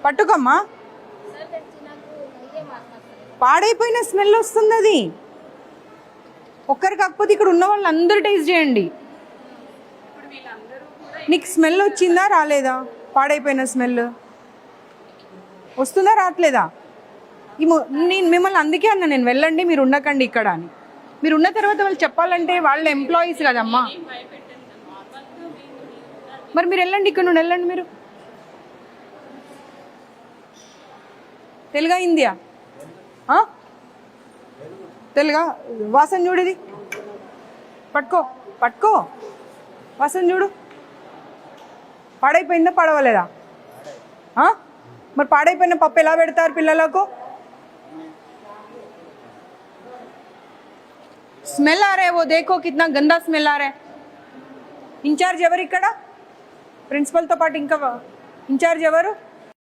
పట్టుకమ్మా. పాడైపోయిన స్మెల్ వస్తుంది అది. ఒక్కరు కాకపోతే ఇక్కడ ఉన్న వాళ్ళు అందరూ టేస్ట్ చేయండి. నీకు స్మెల్ వచ్చిందా రాలేదా? పాడైపోయిన స్మెల్ వస్తుందా రావట్లేదా? నేను మిమ్మల్ని అందుకే అన్నా, నేను వెళ్ళండి మీరు ఉండకండి ఇక్కడ అని. మీరు ఉన్న తర్వాత వాళ్ళు చెప్పాలంటే వాళ్ళ ఎంప్లాయీస్ కదమ్మా. మరి మీరు వెళ్ళండి, ఇక్కడ నుండి వెళ్ళండి. మీరు తెలుగా హిందీయా? తెలుగా? వాసన చూడు, ఇది పట్టుకో పట్టుకో, వాసన చూడు. పాడైపోయిందా పడవలేదా? మరి పాడైపోయిన పప్పు ఎలా పెడతారు పిల్లలకు? స్మెల్ ఆ రే, ఓ దేఖో కిतना గందా స్మెల్ ఆ రే. ఇన్ఛార్జ్ ఎవరు ఇక్కడ? ప్రిన్సిపల్తో పాటు ఇంకా ఇన్ఛార్జ్ ఎవరు?